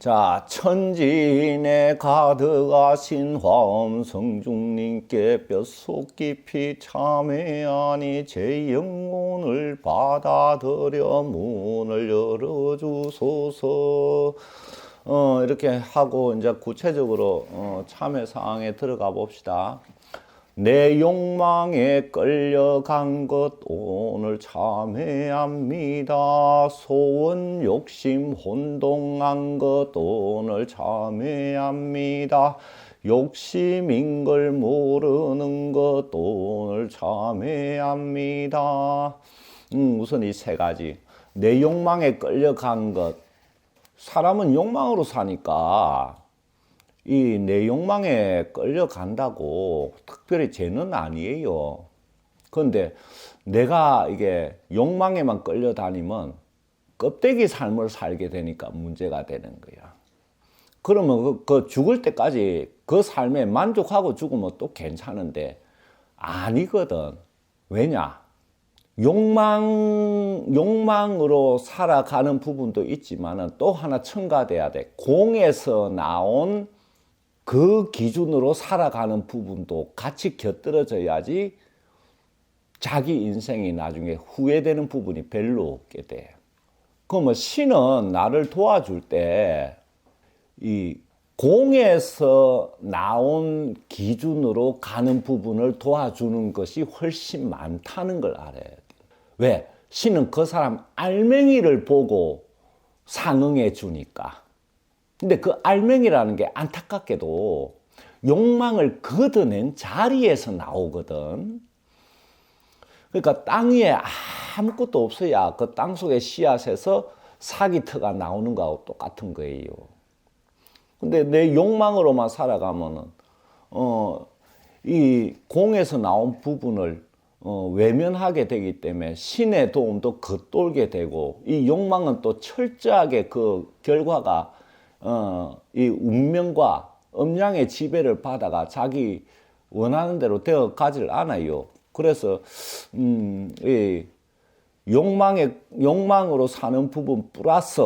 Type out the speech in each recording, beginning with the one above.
자, 천진에 가득하신 화엄성중님께 뼛속 깊이 참회하니 제 영혼을 받아들여 문을 열어주소서. 이렇게 하고 이제 구체적으로 참회 사항에 들어가 봅시다. 내 욕망에 끌려간 것 오늘 참회합니다. 소원 욕심 혼동한 것 오늘 참회합니다. 욕심인 걸 모르는 것 오늘 참회합니다. 우선 이 세 가지. 내 욕망에 끌려간 것. 사람은 욕망으로 사니까 이 내 욕망에 끌려간다고 특별히 죄는 아니에요. 그런데 내가 이게 욕망에만 끌려다니면 껍데기 삶을 살게 되니까 문제가 되는 거야. 그러면 그 죽을 때까지 그 삶에 만족하고 죽으면 또 괜찮은데 아니거든. 왜냐? 욕망으로 살아가는 부분도 있지만은 또 하나 첨가돼야 돼. 공에서 나온 그 기준으로 살아가는 부분도 같이 곁들여져야지 자기 인생이 나중에 후회되는 부분이 별로 없게 돼. 그러면 신은 나를 도와줄 때 이 공에서 나온 기준으로 가는 부분을 도와주는 것이 훨씬 많다는 걸 알아야 돼. 왜? 신은 그 사람 알맹이를 보고 상응해 주니까. 근데 그 알맹이라는 게 안타깝게도 욕망을 걷어낸 자리에서 나오거든. 그러니까 땅 위에 아무것도 없어야 그 땅 속의 씨앗에서 사기터가 나오는 거하고 똑같은 거예요. 근데 내 욕망으로만 살아가면은, 이 공에서 나온 부분을 외면하게 되기 때문에 신의 도움도 겉돌게 되고, 이 욕망은 또 철저하게 그 결과가 이 운명과 음양의 지배를 받아가 자기 원하는 대로 되어 가질 않아요. 그래서 이 욕망으로 사는 부분 플러스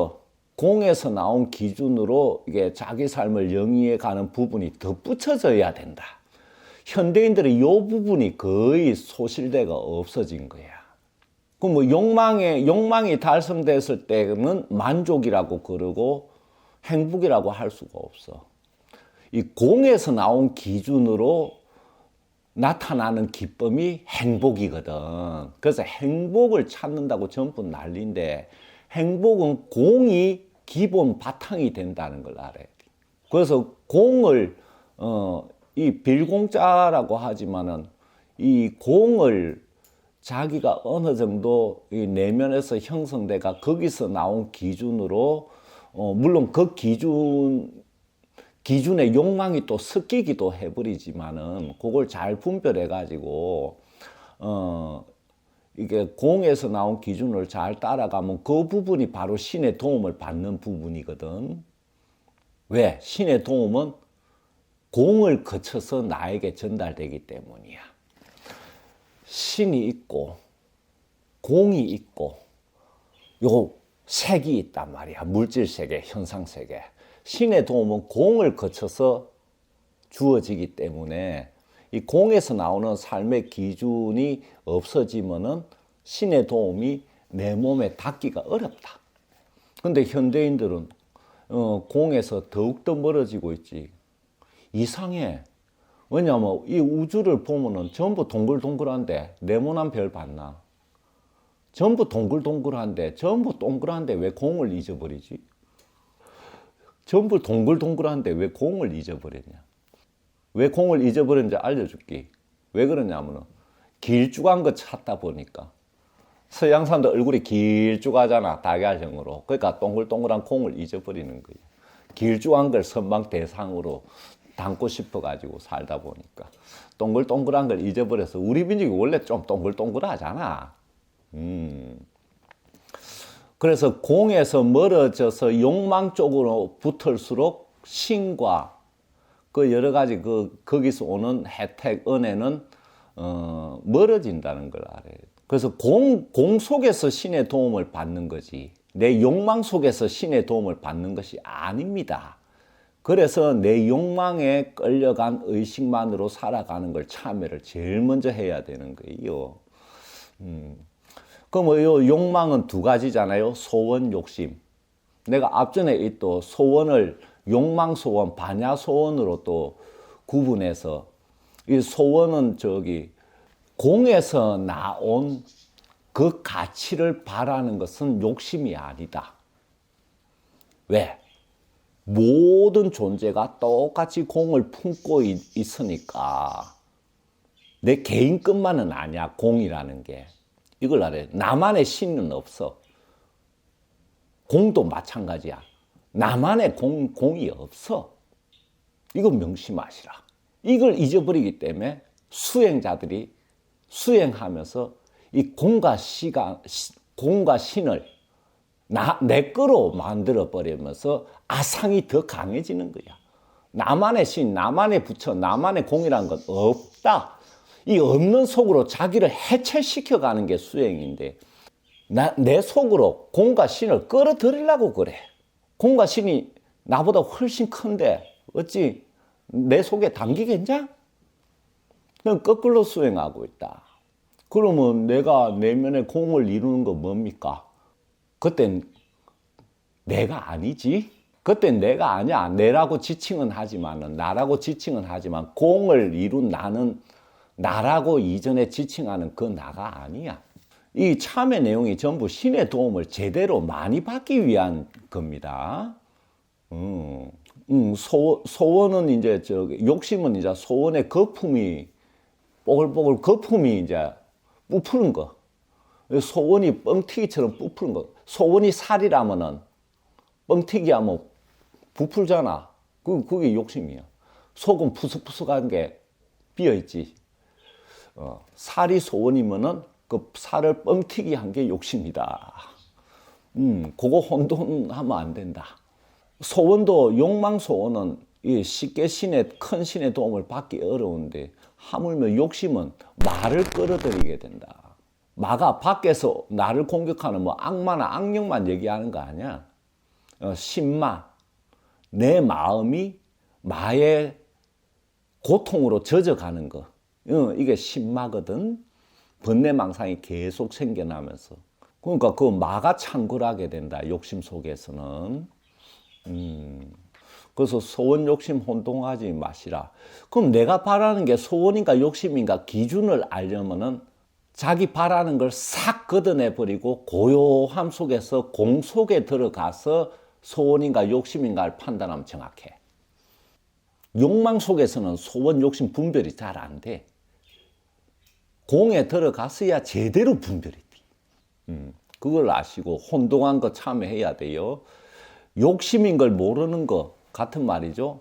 공에서 나온 기준으로 이게 자기 삶을 영위해 가는 부분이 덧붙여져야 된다. 현대인들은 이 부분이 거의 소실대가 없어진 거야. 그럼 뭐 욕망이 달성됐을 때는 만족이라고 그러고 행복이라고 할 수가 없어. 이 공에서 나온 기준으로 나타나는 기쁨이 행복이거든. 그래서 행복을 찾는다고 전부 난리인데 행복은 공이 기본 바탕이 된다는 걸 알아야 돼. 그래서 공을 이 빌공자라고 하지만은 이 공을 자기가 어느 정도 이 내면에서 형성돼가 거기서 나온 기준으로 물론 그 기준에 욕망이 또 섞이기도 해버리지만은 그걸 잘 분별해 가지고 이게 공에서 나온 기준을 잘 따라가면 그 부분이 바로 신의 도움을 받는 부분이거든. 왜? 신의 도움은 공을 거쳐서 나에게 전달되기 때문이야. 신이 있고 공이 있고 요 색이 있단 말이야. 물질 세계, 현상 세계. 신의 도움은 공을 거쳐서 주어지기 때문에 이 공에서 나오는 삶의 기준이 없어지면은 신의 도움이 내 몸에 닿기가 어렵다. 근데 현대인들은 공에서 더욱더 멀어지고 있지. 이상해. 왜냐하면 이 우주를 보면은 전부 동글동글한데 네모난 별 봤나? 전부 동글동글한데 전부 동글한데 왜 공을 잊어버리지? 전부 동글동글한데 왜 공을 잊어버렸냐? 왜 공을 잊어버렸는지 알려줄게. 왜 그러냐면은 길쭉한 거 찾다 보니까 서양 사람들 얼굴이 길쭉하잖아. 달걀형으로. 그러니까 동글동글한 공을 잊어버리는 거예요. 길쭉한 걸 선망 대상으로 담고 싶어가지고 살다 보니까 동글동글한 걸 잊어버려서 우리 민족이 원래 좀 동글동글하잖아. 그래서 공에서 멀어져서 욕망 쪽으로 붙을수록 신과 그 여러 가지 거기서 오는 혜택, 은혜는 멀어진다는 걸 알아요. 그래서 공 속에서 신의 도움을 받는 거지. 내 욕망 속에서 신의 도움을 받는 것이 아닙니다. 그래서 내 욕망에 끌려간 의식만으로 살아가는 걸 참여를 제일 먼저 해야 되는 거예요. 그럼 이 욕망은 두 가지잖아요. 소원, 욕심. 내가 앞전에 또 소원을 욕망 소원, 반야 소원으로 또 구분해서 이 소원은 공에서 나온 그 가치를 바라는 것은 욕심이 아니다. 왜? 모든 존재가 똑같이 공을 품고 있으니까 내 개인 것만은 아니야, 공이라는 게. 이걸 알아요. 나만의 신은 없어. 공도 마찬가지야. 나만의 공이 없어. 이거 명심하시라. 이걸 잊어버리기 때문에 수행자들이 수행하면서 이 공과 신을 내 거로 만들어 버리면서 아상이 더 강해지는 거야. 나만의 신, 나만의 부처, 나만의 공이라는 건 없다. 이 없는 속으로 자기를 해체시켜가는 게 수행인데 내 속으로 공과 신을 끌어들이려고 그래. 공과 신이 나보다 훨씬 큰데 어찌 내 속에 담기겠냐? 그럼 거꾸로 수행하고 있다. 그러면 내가 내면에 공을 이루는 거 뭡니까? 그땐 내가 아니지. 그땐 내가 아니야. 내라고 지칭은 하지만, 나라고 지칭은 하지만 공을 이룬 나는 나라고 이전에 지칭하는 그 나가 아니야. 이 참의 내용이 전부 신의 도움을 제대로 많이 받기 위한 겁니다. 소원은 이제 욕심은 이제 소원의 거품이 뽀글뽀글 거품이 이제 부푸는 거. 소원이 뻥튀기처럼 부푸는 거. 소원이 살이라면은 뻥튀기 하면 부풀잖아. 그게 욕심이야. 속은 푸석푸석한 게 비어있지. 살이 소원이면은 그 살을 뻥튀기 한 게 욕심이다. 그거 혼돈하면 안 된다. 소원도 욕망 소원은 쉽게 큰 신의 도움을 받기 어려운데 하물며 욕심은 말을 끌어들이게 된다. 마가 밖에서 나를 공격하는 악마나 악령만 얘기하는 거 아니야. 신마, 내 마음이 마의 고통으로 젖어가는 거. 이게 신마거든. 번뇌망상이 계속 생겨나면서. 그러니까 그 마가 창궐하게 된다. 욕심 속에서는. 그래서 소원 욕심 혼동하지 마시라. 그럼 내가 바라는 게 소원인가 욕심인가 기준을 알려면은 자기 바라는 걸 싹 걷어내버리고 고요함 속에서 공 속에 들어가서 소원인가 욕심인가를 판단하면 정확해. 욕망 속에서는 소원 욕심 분별이 잘 안 돼. 공에 들어갔어야 제대로 분별이 돼. 그걸 아시고 혼동한 거 참여해야 돼요. 욕심인 걸 모르는 거 같은 말이죠.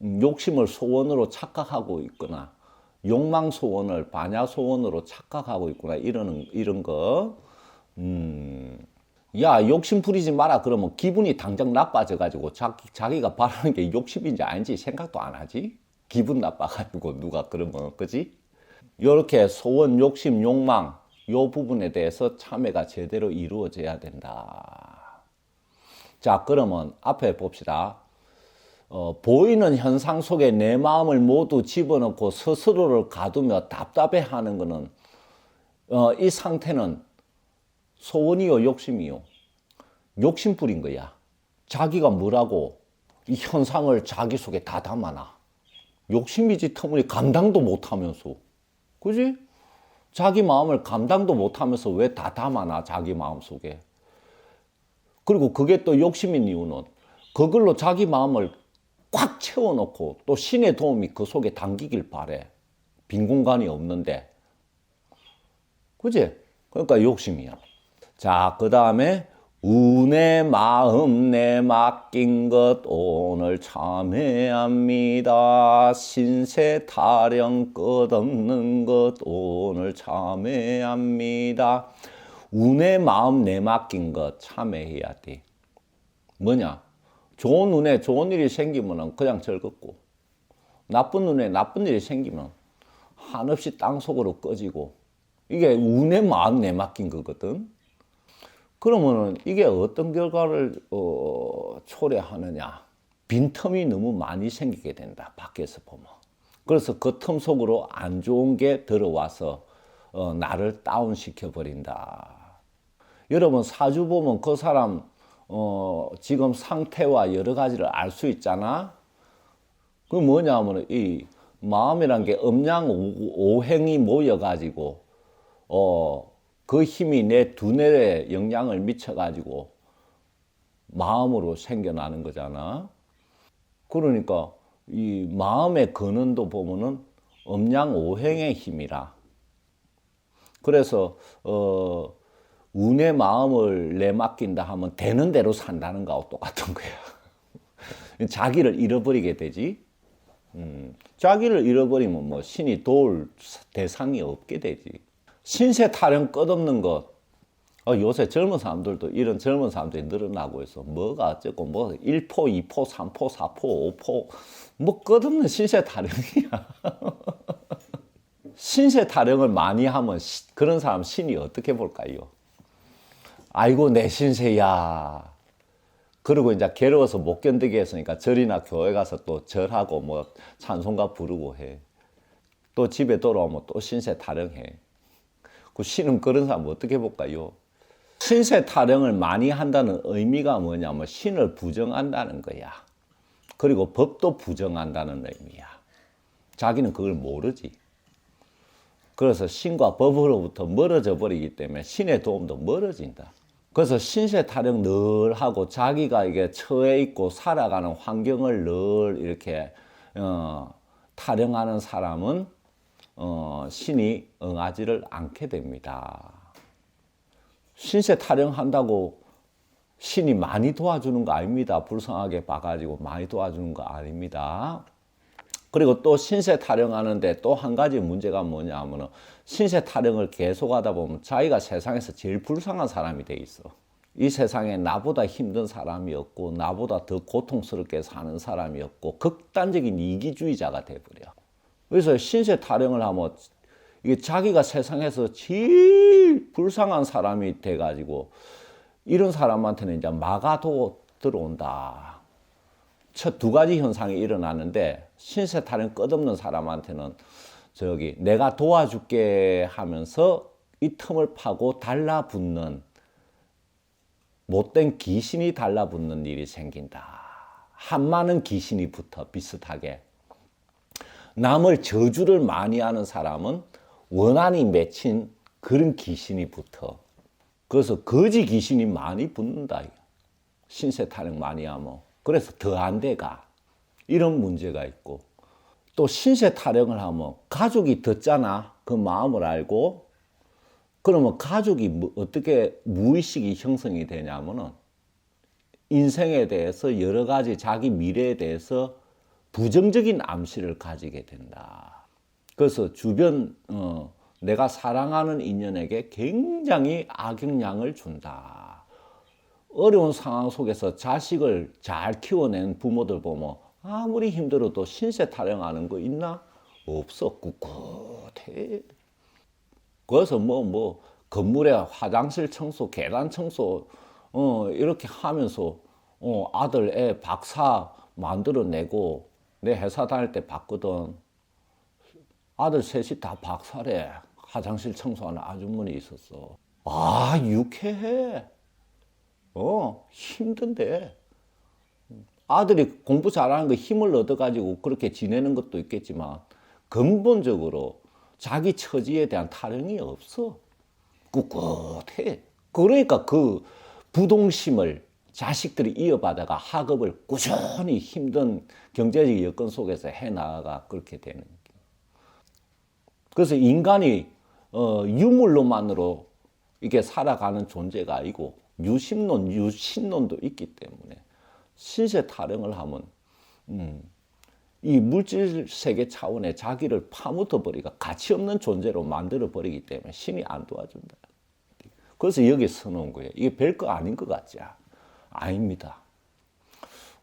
욕심을 소원으로 착각하고 있거나 욕망 소원을 반야 소원으로 착각하고 있구나 이런 거. 야, 욕심 부리지 마라 그러면 기분이 당장 나빠져 가지고 자기가 바라는 게 욕심인지 아닌지 생각도 안 하지. 기분 나빠 가지고 누가 그러면, 그지? 이렇게 소원, 욕심, 욕망 요 부분에 대해서 참회가 제대로 이루어져야 된다. 자, 그러면 앞에 봅시다. 보이는 현상 속에 내 마음을 모두 집어넣고 스스로를 가두며 답답해하는 것은 이 상태는 소원이요 욕심이요? 욕심뿐인 거야. 자기가 뭐라고 이 현상을 자기 속에 다 담아놔. 욕심이지 터무니 감당도 못하면서. 그지? 자기 마음을 감당도 못하면서 왜 다 담아놔 자기 마음 속에. 그리고 그게 또 욕심인 이유는 그걸로 자기 마음을 꽉 채워놓고 또 신의 도움이 그 속에 담기길 바래. 빈 공간이 없는데. 그지? 그러니까 욕심이야. 자, 그 다음에 운의 마음 내 맡긴 것 오늘 참회합니다. 신세 타령 끝없는 것 오늘 참회합니다. 운의 마음 내 맡긴 것 참회해야 돼. 뭐냐? 좋은 운에 좋은 일이 생기면 그냥 즐겁고 나쁜 운에 나쁜 일이 생기면 한없이 땅속으로 꺼지고 이게 운의 마음 내 맡긴 거거든. 그러면은 이게 어떤 결과를 초래하느냐? 빈틈이 너무 많이 생기게 된다. 밖에서 보면. 그래서 그 틈 속으로 안 좋은 게 들어와서 나를 다운시켜 버린다. 여러분 사주 보면 그 사람 지금 상태와 여러 가지를 알 수 있잖아. 그 뭐냐면 이 마음이란 게 음양 오행이 모여가지고 그 힘이 내 두뇌에 영향을 미쳐가지고 마음으로 생겨나는 거잖아. 그러니까 이 마음의 근원도 보면은 음양 오행의 힘이라. 그래서 운의 마음을 내맡긴다 하면 되는 대로 산다는 거하고 똑같은 거야. 자기를 잃어버리게 되지. 자기를 잃어버리면 뭐 신이 도울 대상이 없게 되지. 신세 타령 끝없는 것. 요새 젊은 사람들도 이런 젊은 사람들이 늘어나고 있어. 뭐가 어쩌고 뭐 1포, 2포, 3포, 4포, 5포 뭐 끝없는 신세 타령이야. 신세 타령을 많이 하면 그런 사람 신이 어떻게 볼까요? 아이고 내 신세야. 그리고 이제 괴로워서 못 견디게 했으니까 절이나 교회 가서 또 절하고 뭐 찬송가 부르고 해. 또 집에 돌아오면 또 신세 타령해. 그 신은 그런 사람 어떻게 볼까요? 신세 타령을 많이 한다는 의미가 뭐냐면 신을 부정한다는 거야. 그리고 법도 부정한다는 의미야. 자기는 그걸 모르지. 그래서 신과 법으로부터 멀어져 버리기 때문에 신의 도움도 멀어진다. 그래서 신세 타령 늘 하고 자기가 이게 처해 있고 살아가는 환경을 늘 이렇게 타령하는 사람은 신이 응하지를 않게 됩니다. 신세 타령한다고 신이 많이 도와주는 거 아닙니다. 불쌍하게 봐가지고 많이 도와주는 거 아닙니다. 그리고 또 신세 타령하는데 또 한 가지 문제가 뭐냐 하면 신세 타령을 계속하다 보면 자기가 세상에서 제일 불쌍한 사람이 돼 있어. 이 세상에 나보다 힘든 사람이 없고 나보다 더 고통스럽게 사는 사람이 없고 극단적인 이기주의자가 돼버려. 그래서 신세 타령을 하면 이게 자기가 세상에서 제일 불쌍한 사람이 돼가지고 이런 사람한테는 이제 마가도 들어온다. 첫 두 가지 현상이 일어나는데 신세 타령 끝없는 사람한테는 내가 도와줄게 하면서 이 틈을 파고 달라붙는 못된 귀신이 달라붙는 일이 생긴다. 한많은 귀신이 붙어 비슷하게. 남을 저주를 많이 하는 사람은 원한이 맺힌 그런 귀신이 붙어. 그래서 거지 귀신이 많이 붙는다. 신세 타령 많이 하면. 그래서 더 안 돼가. 이런 문제가 있고. 또 신세 타령을 하면 가족이 듣잖아. 그 마음을 알고. 그러면 가족이 어떻게 무의식이 형성이 되냐면은 인생에 대해서 여러 가지 자기 미래에 대해서 부정적인 암시를 가지게 된다. 그래서 주변 내가 사랑하는 인연에게 굉장히 악영향을 준다. 어려운 상황 속에서 자식을 잘 키워낸 부모들 보면 아무리 힘들어도 신세 타령하는 거 있나? 없어. 꿋꿋해. 그래서 건물에 화장실 청소, 계단 청소 이렇게 하면서 아들 애 박사 만들어내고 내 회사 다닐 때 봤거든. 아들 셋이 다 박사래. 화장실 청소하는 아주머니 있었어. 아, 유쾌해. 힘든데. 아들이 공부 잘하는 거 힘을 얻어가지고 그렇게 지내는 것도 있겠지만 근본적으로 자기 처지에 대한 타령이 없어. 꿋꿋해. 그러니까 그 부동심을 자식들이 이어받아가 학업을 꾸준히 힘든 경제적 여건 속에서 해나가가 그렇게 되는 거예요. 그래서 인간이 유물로만으로 이게 살아가는 존재가 아니고 유심론, 유신론도 있기 때문에 신세 타령을 하면 이 물질 세계 차원의 자기를 파묻어 버리가 가치 없는 존재로 만들어 버리기 때문에 신이 안 도와준다. 그래서 여기 써놓은 거예요. 이게 별거 아닌 것 같지? 아닙니다.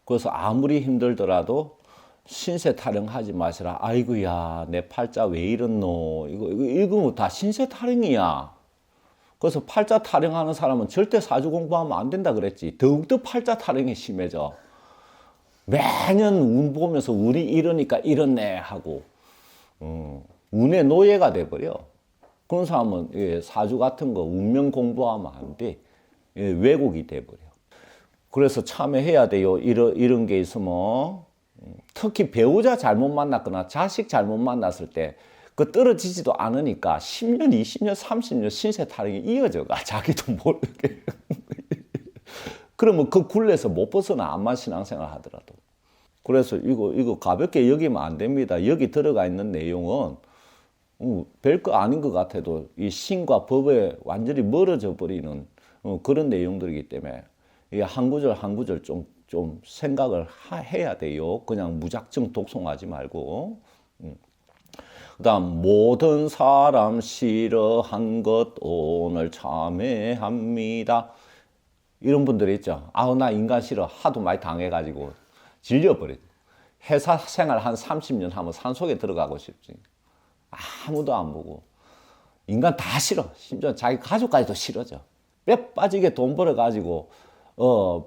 그래서 아무리 힘들더라도 신세 타령하지 마시라. 아이고야 내 팔자 왜 이렇노. 이거 읽으면 다 신세 타령이야. 그래서 팔자 타령하는 사람은 절대 사주 공부하면 안 된다 그랬지. 더욱더 팔자 타령이 심해져. 매년 운 보면서 우리 이러니까 이렇네 하고 운의 노예가 돼버려. 그런 사람은 사주 같은 거 운명 공부하면 안 돼. 왜곡이 돼버려. 그래서 참여해야 돼요. 이런 게 있으면 특히 배우자 잘못 만났거나 자식 잘못 만났을 때 그 떨어지지도 않으니까 10년, 20년, 30년 신세 타령이 이어져가. 자기도 모르게. 그러면 그 굴레에서 못 벗어나. 암만 신앙생활 하더라도. 그래서 이거 가볍게 여기면 안 됩니다. 여기 들어가 있는 내용은 별거 아닌 것 같아도 이 신과 법에 완전히 멀어져 버리는 그런 내용들이기 때문에 이 한 구절 한 구절 좀 생각을 해야 돼요. 그냥 무작정 독송하지 말고. 그다음 모든 사람 싫어한 것 오늘 참회합니다. 이런 분들이 있죠. 아우 나 인간 싫어. 하도 많이 당해가지고 질려버려. 회사 생활 한 30년 하면 산속에 들어가고 싶지. 아무도 안 보고. 인간 다 싫어. 심지어 자기 가족까지도 싫어져. 뼈 빠지게 돈 벌어가지고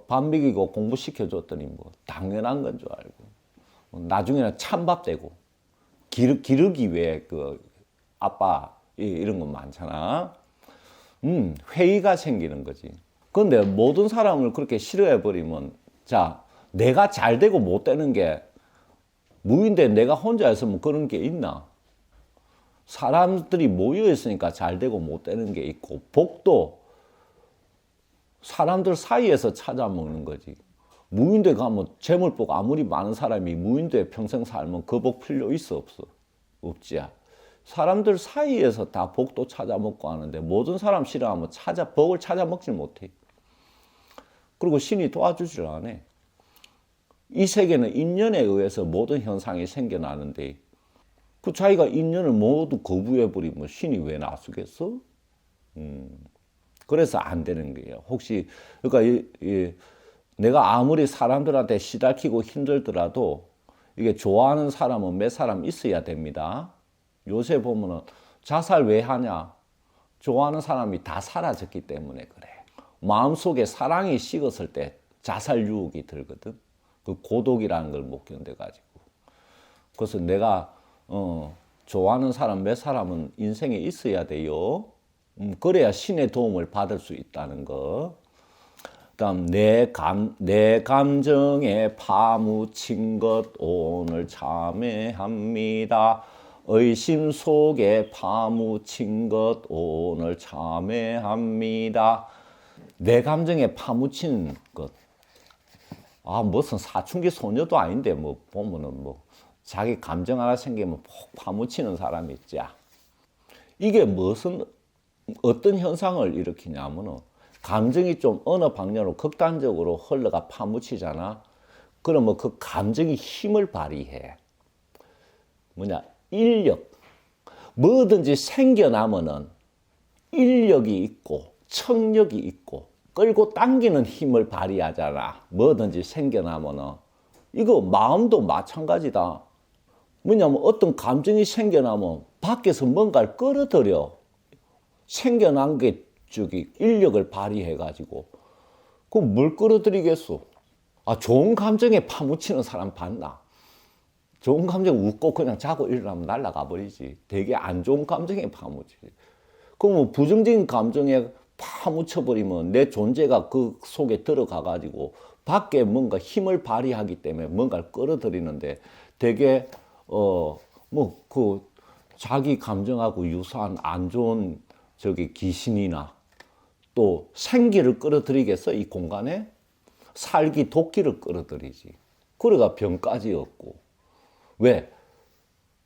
밥 먹이고 공부시켜줬더니 뭐 당연한 건 줄 알고. 나중에는 찬밥 되고 기르기 위해 그 아빠 이런 건 많잖아. 회의가 생기는 거지. 그런데 모든 사람을 그렇게 싫어해버리면 자 내가 잘 되고 못 되는 게 무인데 내가 혼자 있으면 그런 게 있나? 사람들이 모여 있으니까 잘 되고 못 되는 게 있고 복도 사람들 사이에서 찾아 먹는 거지. 무인도에 가면 재물복 아무리 많은 사람이 무인도에 평생 살면 그 복 필요 있어 없어? 없지. 사람들 사이에서 다 복도 찾아 먹고 하는데 모든 사람 싫어하면 복을 찾아 먹질 못해. 그리고 신이 도와주질 않아. 이 세계는 인연에 의해서 모든 현상이 생겨나는데 그 자기가 인연을 모두 거부해버리면 신이 왜 나서겠어? 그래서 안 되는 거예요. 혹시 그러니까 내가 아무리 사람들한테 시달키고 힘들더라도 이게 좋아하는 사람은 몇 사람 있어야 됩니다. 요새 보면은 자살 왜 하냐? 좋아하는 사람이 다 사라졌기 때문에 그래. 마음속에 사랑이 식었을 때 자살 유혹이 들거든. 그 고독이라는 걸 못 견뎌가지고. 그래서 내가 좋아하는 사람 몇 사람은 인생에 있어야 돼요. 그래야 신의 도움을 받을 수 있다는 거. 그다음 내 감정에 파묻힌 것 오늘 참회합니다. 의심 속에 파묻힌 것 오늘 참회합니다. 내 감정에 파묻힌 것. 무슨 사춘기 소녀도 아닌데 뭐 보면은 뭐 자기 감정 하나 생기면 폭 파묻히는 사람이 있지. 이게 어떤 현상을 일으키냐면은 감정이 좀 어느 방향으로 극단적으로 흘러가 파묻히잖아. 그러면 그 감정이 힘을 발휘해. 인력. 뭐든지 생겨나면은 인력이 있고 청력이 있고 끌고 당기는 힘을 발휘하잖아. 뭐든지 생겨나면은. 이거 마음도 마찬가지다. 뭐냐면 어떤 감정이 생겨나면 밖에서 뭔가를 끌어들여. 생겨난 게 저기 인력을 발휘해가지고 그럼 뭘 끌어들이겠어? 좋은 감정에 파묻히는 사람 봤나? 좋은 감정 웃고 그냥 자고 일어나면 날아가 버리지. 되게 안 좋은 감정에 파묻히지. 그러면 부정적인 감정에 파묻혀버리면 내 존재가 그 속에 들어가가지고 밖에 뭔가 힘을 발휘하기 때문에 뭔가를 끌어들이는데 되게 자기 감정하고 유사한 안 좋은 저기 귀신이나 또 생기를 끌어들이겠어? 이 공간에? 살기 도끼를 끌어들이지. 그래가 병까지 얻고. 왜?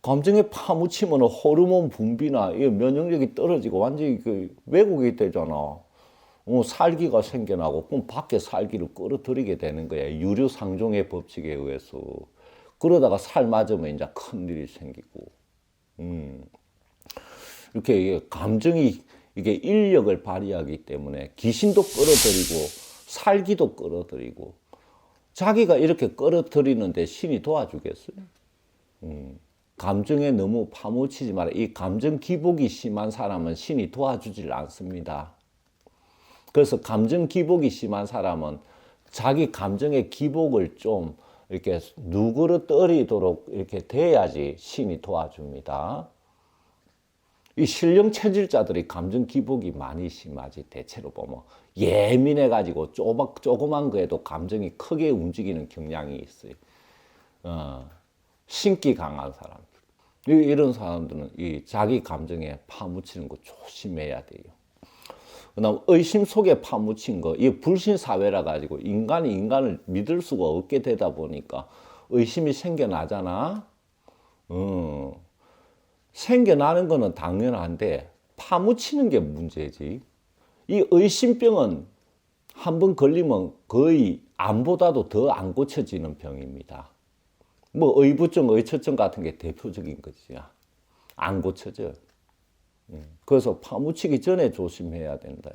감정에 파묻히면 호르몬 분비나 면역력이 떨어지고 완전히 왜곡이 되잖아. 살기가 생겨나고 그럼 밖에 살기를 끌어들이게 되는 거야. 유류상종의 법칙에 의해서. 그러다가 살 맞으면 이제 큰일이 생기고. 이렇게 감정이 이게 인력을 발휘하기 때문에 귀신도 끌어들이고 살기도 끌어들이고 자기가 이렇게 끌어들이는데 신이 도와주겠어요? 감정에 너무 파묻히지 마라. 이 감정 기복이 심한 사람은 신이 도와주질 않습니다. 그래서 감정 기복이 심한 사람은 자기 감정의 기복을 좀 이렇게 누그러뜨리도록 이렇게 돼야지 신이 도와줍니다. 이 신령 체질자들이 감정 기복이 많이 심하지. 대체로 보면 예민해가지고 조그만 거에도 감정이 크게 움직이는 경향이 있어요. 신기 강한 사람. 이런 사람들은 이 자기 감정에 파묻히는 거 조심해야 돼요. 그다음 의심 속에 파묻힌 거, 이 불신 사회라 가지고 인간이 인간을 믿을 수가 없게 되다 보니까 의심이 생겨나잖아. 생겨나는 거는 당연한데 파묻히는 게 문제지. 이 의심병은 한번 걸리면 거의 암보다도 더 안 고쳐지는 병입니다. 뭐 의부증, 의처증 같은 게 대표적인 거지. 안 고쳐져. 그래서 파묻히기 전에 조심해야 된다.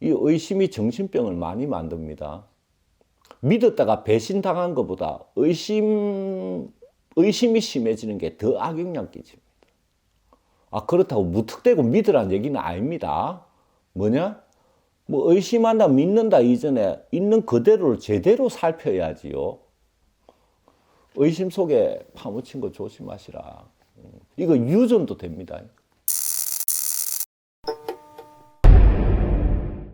이 의심이 정신병을 많이 만듭니다. 믿었다가 배신당한 것보다 의심이 심해지는 게 더 악영향 끼칩니다. 그렇다고 무턱대고 믿으라는 얘기는 아닙니다. 뭐냐? 뭐 의심한다, 믿는다 이전에 있는 그대로를 제대로 살펴야지요. 의심 속에 파묻힌 거 조심하시라. 이거 유전도 됩니다.